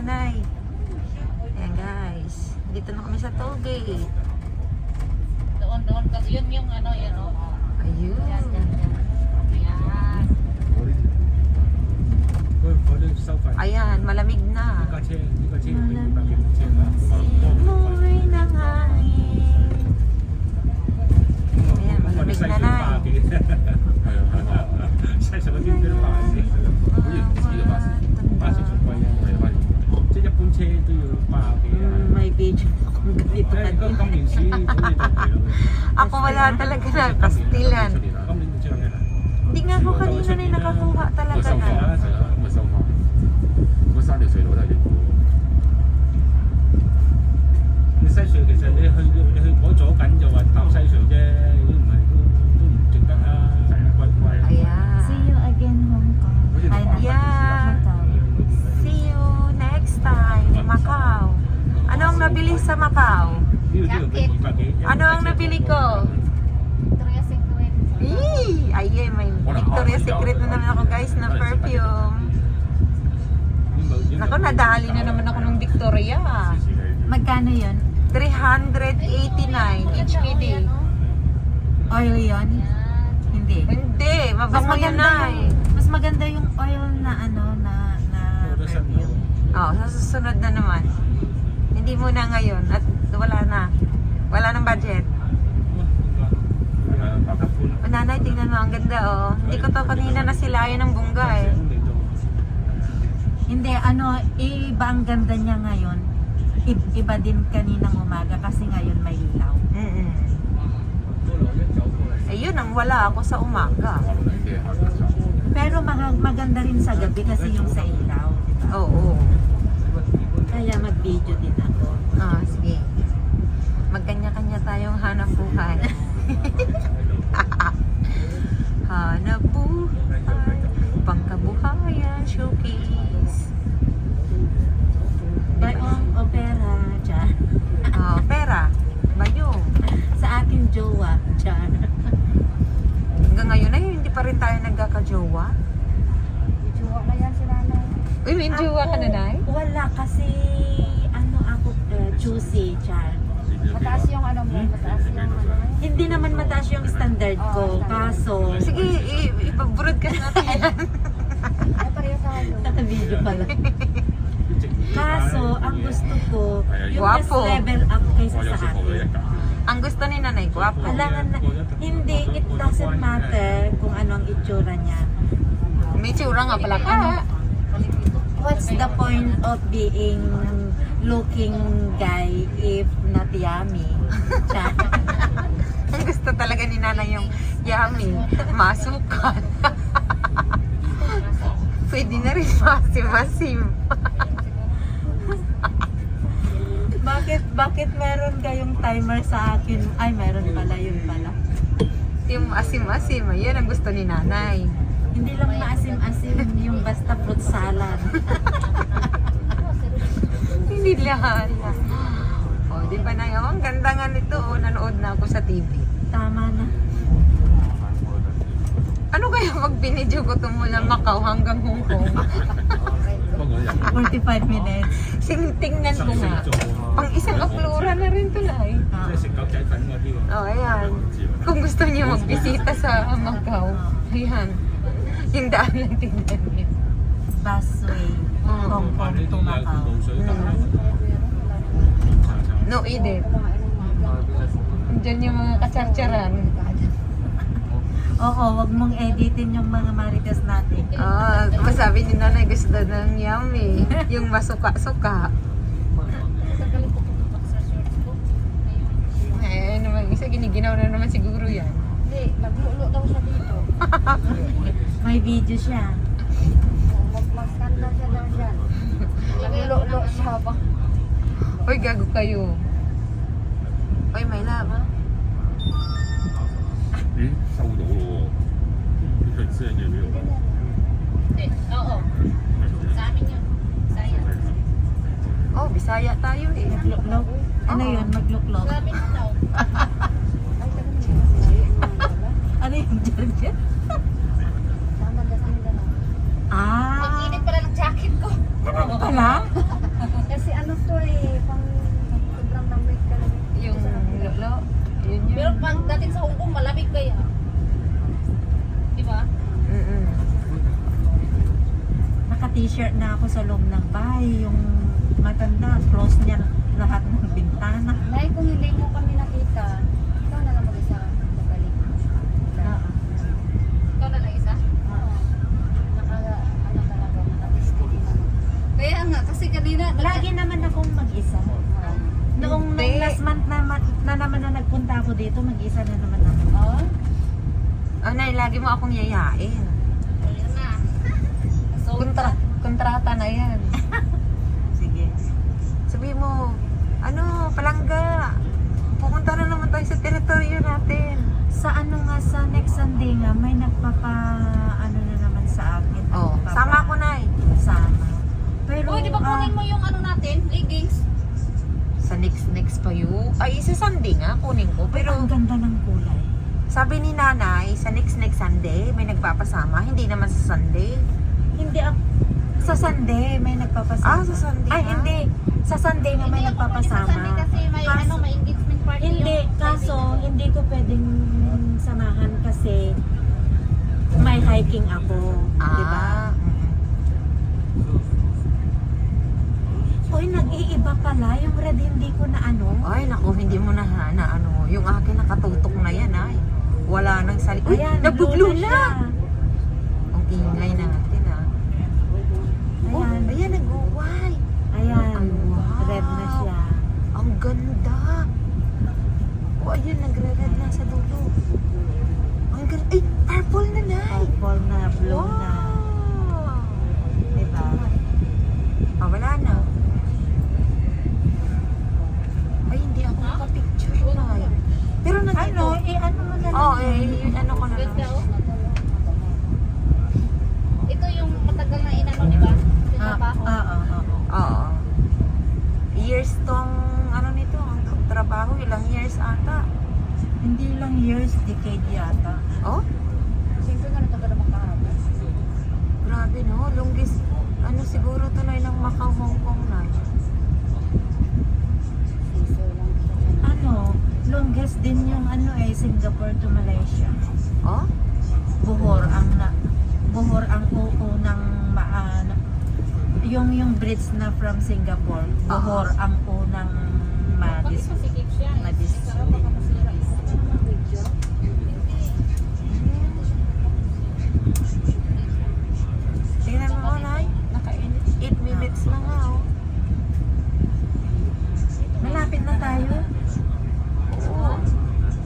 nanay. Ayan guys. Dito na kami sa toll gate. Doon. Yun yung ano, yan o. Ayun. Yan. Ayan, malamig na. Umuwi ng hangin. Ayan, malamig na na. May video akong ganito Ako wala talaga na pastilan. Hindi nga ako kanina na nakakuha talaga na. Ayan. See you again, Hong Kong. Yeah. See you next time, Macau. Ano ang nabili sa Macau? Ano ang nabili ko? Victoria's Secret. Ay, may Victoria's Secret na naman ako guys na perfume. Ako, nadali na naman ako ng Victoria. Magkano yun? 389 HPD. Oil yun? Hindi. Hindi, mabango yan ay. Mas maganda yung oil na ano, na perfume. Oh, sa susunod na naman. Hindi muna ngayon at wala na. Wala nang budget. O, nanay, tingnan mo, ang ganda oh. Hindi ko to kanina nasilayan ng bungga eh. Hindi, ano, iba ang ganda niya ngayon. Iba din kaninang umaga kasi ngayon may ilaw. Ayun ang wala ako sa umaga. Pero maganda rin sa gabi kasi yung sa ilaw. Diba? Oo. Kaya mag-video din ako. Ah, sige. Magkanya-kanya tayong hanap buhay. Hanap buhay, pangkabuhayan, showcase. Bayong opera, dyan. Ah, pera, bayong. Sa akin jowa, dyan. Hanggang ngayon ay hindi pa rin tayo nagkakajowa. Jowa na yan si nanay. Uy, may jowa ka na, Nay? Wala kasi, ano ako, juicy, dyan. Mataas yung ano mo, mataas yung ano. Hindi naman mataas yung standard ko, kaso... Sige, ipag-broadcast natin yan. Ay, pareho tayo. Naka-video pala. Kaso, ang gusto ko, yung mas Guwapo. level up kaysa sa akin. Ang gusto ni Nanay, guwapo. Alangan na, hindi, it doesn't matter kung ano ang itsura niya. May tsura nga pala ka. What's the point of being looking guy if not yummy? Chat. Ang gusto talaga ni Nanay yung yummy, masukan. Pwede na rin masim-masim. Bakit meron kayong timer sa akin? Ay, meron pala, yun pala. Yung asim-asim, yun ang gusto ni Nanay. Hindi lang maasim-asim, yung basta fruit salad. Hindi lahat. O, di ba na yun? Ang ganda nga nito. Oh, nanood na ako sa TV. Tama na. Ano kaya magbinidyo ko ito mula Macau hanggang Hong Kong? 45 minutes. Tingnan ko nga. Pang isang aplora na rin ito na eh. Oh, ayan. Kung gusto niyo magbisita sa Macau, ayan. Yung daan lang tingnan niyo. Busway, Hong Kong to Macau. No, Edith. Diyan yung mga katsartsaran. Oo, wag mong editin yung mga marites natin. Ah, masabi ni Nanay gusto ng yummy. Yung masuka-suka. Eh, naman, isa giniginaw na naman siguro yan. Hindi, naglulo daw siya dito. May video siya. Mag-skandal siya daw dyan. Naglulo siya ba? Uy, gago kayo. Uy, my love. 咦，收到咯喎，呢份聲嘅俾我。 Oo. Sa amin yun. Saya. Oh, Bisaya tayo eh. Magluklok. Ano yun? Magluklok. Sa amin yun daw. Ano yung dyan? Sama ka sa nila na. Ah, Pag-init pala ng jacket ko. pala? naka-t-shirt na ako sa loob ng bahay. Yung matanda, close niya lahat ng bintana. Nay, kung hindi mo kami nakita, ikaw na lang mag-isa. Babalik. Ikaw na lang isa? Oo. Ano talaga, nakadistili naman. Kaya nga, kasi kanina... Lagi naman akong mag-isa. Noong Hindi. last month na naman na nagpunta ako dito, mag-isa na naman ako. Oo. Nay, lagi mo akong yayain. Ayun na. Kontrata na yan. Sige. Sabi mo, palangga. Pupunta na naman tayo sa teritoryo natin. Sa sa next Sunday nga, may ano na naman sa akin. Oh, sama ko, Nay. Sama. Pero, Uy, di ba kunin mo yung ano natin, leggings? Sa next pa yun. Ay, sa Sunday nga, kunin ko. pero ang Pero ganda ng kulay. sabi ni nanay, sa next Sunday, may nagpapasama. Hindi naman sa Sunday. Hindi sa Sunday may nagpapasama. Sa Sunday Ay, nga. hindi. Sa Sunday nga may Hindi ako pwede sa nagpapasama. Sunday kasi may, Kaso- may engagement party Hindi, yung kaso Sunday. hindi ko pwedeng samahan kasi may hiking ako. Di ba? Uy, nag-iiba pala. Yung red hindi ko na ano. Ay, naku, hindi mo na yung akin nakatutok na yan, ay. Wala nang sali. Uy, nagbo-blue siya. na. Ang ingay natin, Oh, Ayan. ayan, nag-white. Ayan. Ay, wow. Red na siya. Ang ganda. Oh, ayun, nagre-red na sa dulo. Ang ganda. Ay, purple na, Nay. Purple na, blue na. Wow. Diba? Wala na. Ay, hindi ako nakapicture, Nay. Pero nandito. Ano mo na lang. Ano ko na Ganda, lang. oh. Ito yung matagal na inano, di ba? Trabaho. Oo. Years tong, nito, ang trabaho, ilang years ata. Hindi lang years, decade yata. Oh, Siyempre nga natagal na makahaba. grabe no. Longest, siguro to na ng Macau, Hong Kong na. Siso lang siya. Longest din yung Singapore to Malaysia. Oh? Bohor ang unang yung bridge na from Singapore. Bohor ang unang Bakit masikip siya? Sarap baka masira. Ito naman video. Tingnan mo, Nay. Naka-8 minutes na nga, oh. Malapit na tayo. Oo.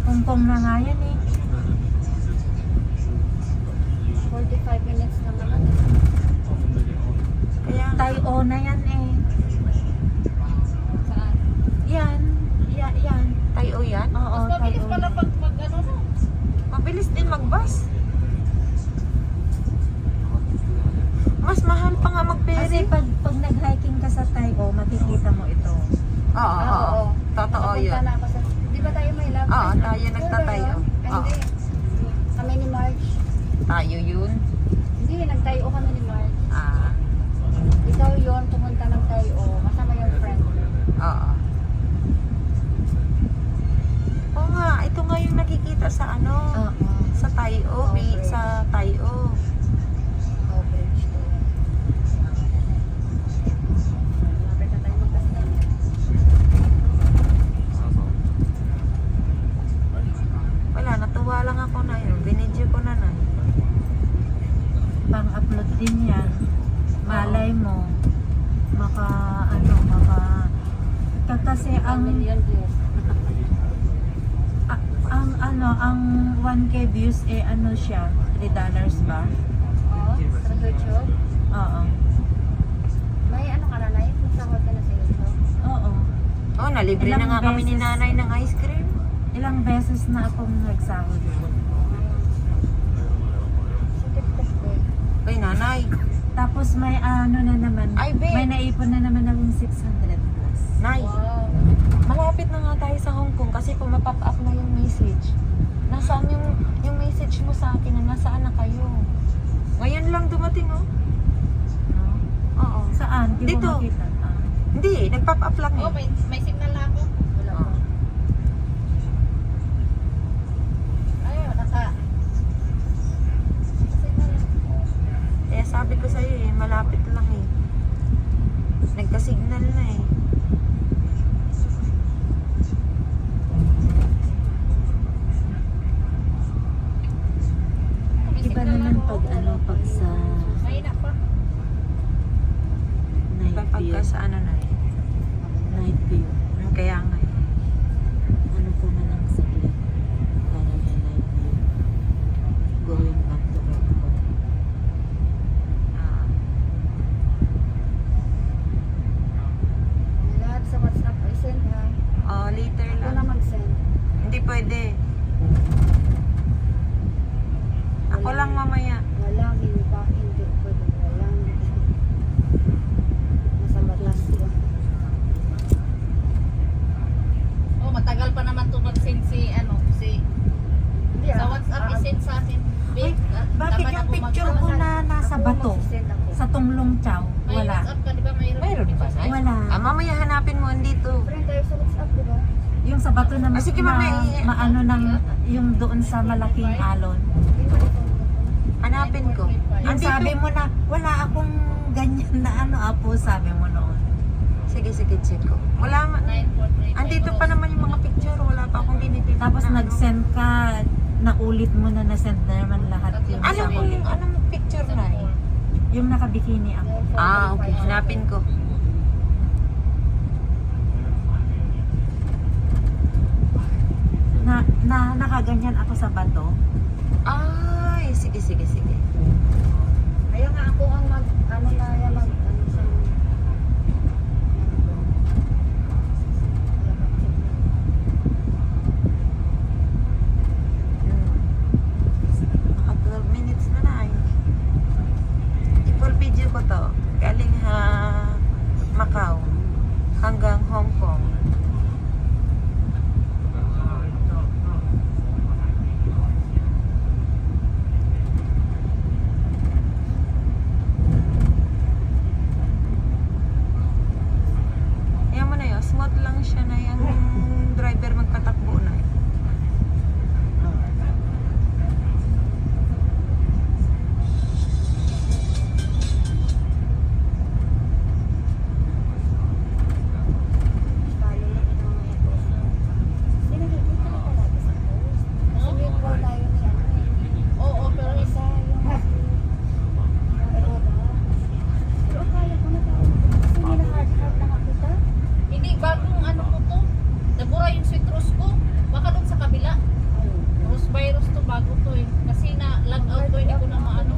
Hongkong na nga yan 45 minutes lang naman. Kaya, Tayo na yan Saan? Yan. Yan. tayo yan. Oo, Mas mabilis Tayo pala na. pag ano no? Mabilis din mag-bus. Mas mahal pa nga Kasi mag-ferry. pag nag-hiking ka sa Tayo, makikita mo ito. Oo. Totoo Nakapunta yun. na ako sa... Di ba tayo may love? Oo, tayo nagtatayo. Ay, hindi. Kami ni March. Tayo yun. Hindi, nagtayo kami ni March. Ikaw yun, pumunta ng tayo. Kasama yung friend. Oo. Oo nga, ito nga yung nakikita sa sa Tayo, sa Tayo. Oh, bridge to. Malapit na tayo magkasama. Wala, natuwa lang ako na yun. Binidyo ko na. Pang-upload din yan. Malay mo, kasi ang 1 million views. ang 1K views siya, $3 ba? Oh, sa YouTube. Oo. May ano ka na, Nay? Magsahod ka na sa YouTube. Oo. Oh, nalibre Ilang na nga kami ni beses? nanay ng ice cream. Ilang beses na akong nagsahod. Kay nanay. Tapos may na naman, Ay, babe. may naipon na naman akong 600 plus. Nay, Wow. malapit na nga tayo sa Hong Kong kasi pumapop up na yung message. Nasaan yung message mo sa akin na nasaan na kayo? Ngayon lang dumating, oh. No? Oo. Saan? Di Dito. mo makita? Hindi, nag-pop up lang Oh, eh. may signal na ako. Wala Oh. pa. Ayun, naka... Signal na. Kaya sabi ko sa'yo eh, malapit lang eh. Nagka-signal na eh. Iba naman pag ano, pag sa Mahina pa. night Iba view. pagka sa ano na eh. Night view. Kaya nga eh. Ano ko na lang saglit para may night view. Going back to Bangkok. Ah. Lahat sa WhatsApp ay send ha. Oh, later Ako na lang. mag-send. Hindi pwede. Ako lang mamaya. Walang hindi pa, hindi pwede. Walang nasa batas yun. Oh, matagal pa naman to mag-send si Hindi sa WhatsApp i-send sa akin. Ay, bakit yung picture ko na nasa bato? Send ako. Sa Tunglong Chow? May Wala. WhatsApp ka, di ba? Mayroon ba, Nay? Wala. Ah, mamaya hanapin mo andito. Friend tayo sa WhatsApp, di ba? Yung sa bato na, Ah, sige, mamaya, maano ng yung doon sa malaking alon. Hanapin ko. Yung Andito. sabi mo na, wala akong ganyan na ano, apo, sabi mo noon. Sige, check ko. Wala man. Andito pa naman yung mga picture. Wala pa akong dinitin. Tapos nag-send ka, naulit mo na na-send na naman lahat yung sa huli. Anong picture na eh? Yung nakabikini ako. Ah, okay. Hanapin ko. Nakaganyan ako sa bato. Ay, sige. Ayaw nga ako ang ano na yan, ano sa... Naka 12 minutes na na eh. I-full video ko to. Galing Macau hanggang Hong Kong. Ayan mo na yun, smooth lang siya na yung driver magpatakbo na eh. Follow lang ito mga ito. Hindi nakikita na palagi sa post. Kasi may call tayo ni ano eh. Oo, pero Isa yung Roda. Pero akala ko na tayo. Kasi hindi na hard na nakita. hindi bagong ano mo to. Nabura yung citrus ko. Baka doon sa kabila. Rose virus to, bago to eh. Kasi na log out to, hindi ko na maano.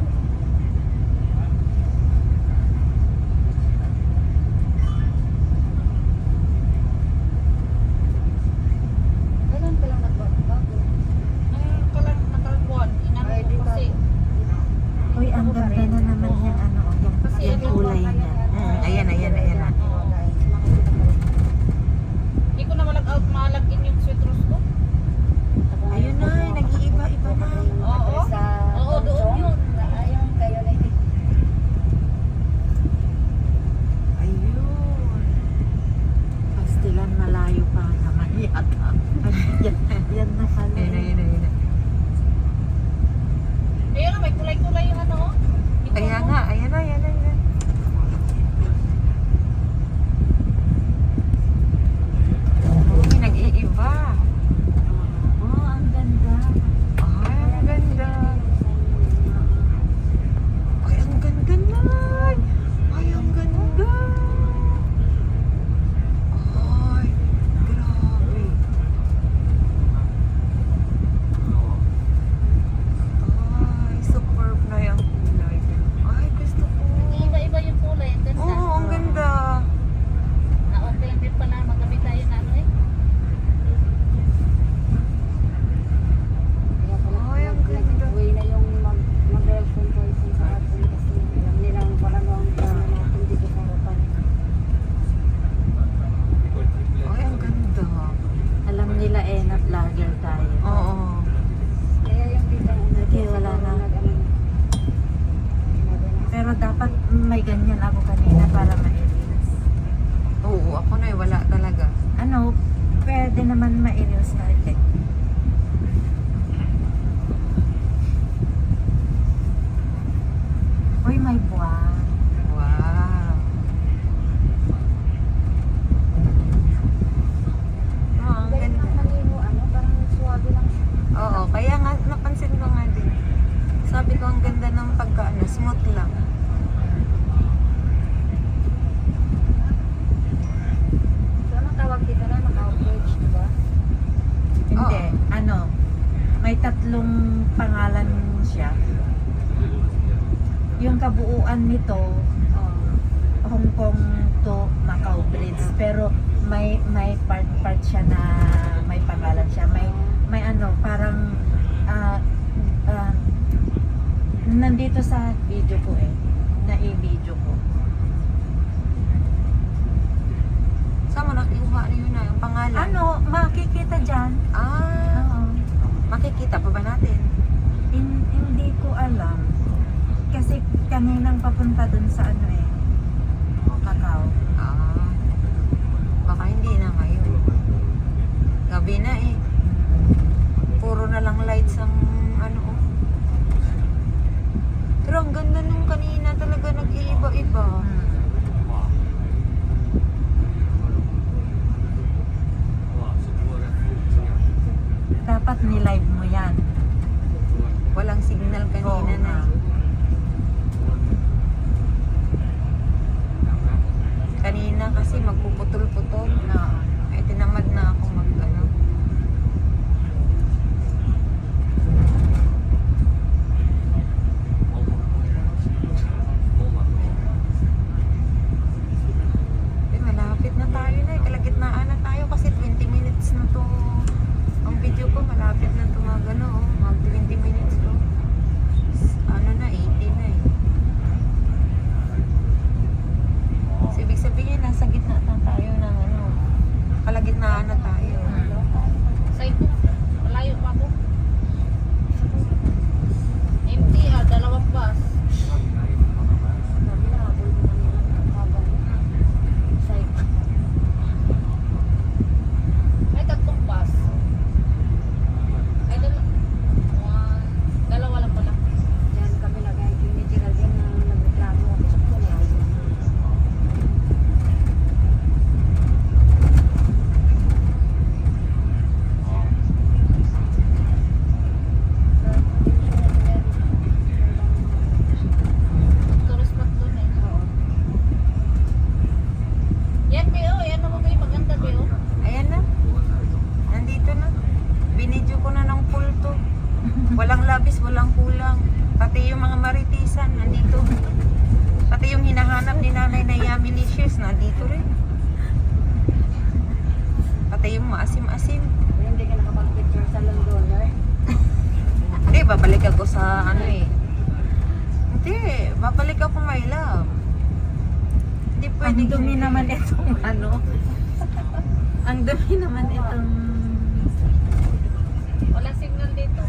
Kailan ka lang nagbago? Nakalagpuan. Inano Ay, ko di ba? kasi. Uy, ang ganda na naman yung ano, yung kulay niya. Ayan na. Oo. Hindi ko na malag out, malagin yung citrus ko. Ayun na, nag-iiba-iba na. Oo. Oo, doon yun. Ayun, kayo na Ayun. Pastilan malayo pa naman yata. Yan na pala. Ayun na. Ayun na, may kulay-kulay yung ano. oh. Kaya nga, ayan na. Uy, nag-iiba. Oh, ang ganda. Ay, ang ganda. Ay, ang ganda na. Ay, ang ganda. Ay, grabe. Ay, superb na yung kulay. Ay, gusto ko. Iba-iba yung kulay. Ang ganda. Oo, ang ganda. Na-okay din pala magamit tayo na ano eh. Kaya pala Ay, ang ganda. nag-uwi na yung mag-girlfriend boyfriend sa atin kasi alam nilang parang ang plano natin dito sa harapan. Ay, ang ganda. Alam nila na vlogger tayo. Oo. Kaya yung kita Okay, wala na. Pero dapat may ganyan ako kanina para ma-reels. Oo, ako na wala talaga. Ano, pwede naman ma-reels na effect. Uy, may buwan. ang ganda ng pagka, smooth lang. So, anong tawag dito na? Macau Bridge, di ba? Hindi, ano, may 3 pangalan siya. Yung kabuuan nito, Oo. Hong Kong to Macau Bridge, pero may part siya na may pangalan siya. May ano, parang nandito sa video ko na i-video ko. Saan mo nakiuha na yun na yung pangalan? Ano, makikita dyan. Oo. Makikita pa ba natin? Hindi ko alam. Kasi kaninang papunta dun sa ano Macau. Baka hindi na ngayon. Gabi na eh. Puro na lang lights ang ano. Pero ang ganda nung kanina talaga nag-iiba-iba. Dapat ni-live mo yan. Walang signal kanina na. Kanina kasi magpuputol-putol. Ay tinamad na ako mag-ano. Malapit na tayo na eh. Kalagitnaan na tayo kasi 20 minutes na to. Ang video ko malapit na to mag mag 20 minutes to. Ano na, 80 na eh. So, ibig sabihin, nasa gitna na tayo ng kalagitnaan na tayo. Sa ito, malayo pa ako. MTR, 2 bus. Sabi na, habol ko kanina. Habang side. Ay, 3 bus. Ay, 2 lang pala. Diyan kami lagay. Yung ni Geraldine na nagreklamo. Sakto na. Tourist spot doon eh. Yan, Beo. Yan naman kayo maganda, Beo. Ayan na. Nandito na. Binidyo ko na ng full to. Walang labis, walang kulang. Pati yung mga maritisan, nandito. Pati yung hinahanap ni Nanay na Yumilicious, nandito rin. Pati yung maasim-asim. Pero hindi ka nakapag-picture sa Londoner. Hindi, babalik ako sa Hindi, babalik ako, my love. Hindi pwede. Ang dumi naman itong Ang dumi naman itong Wala signal dito.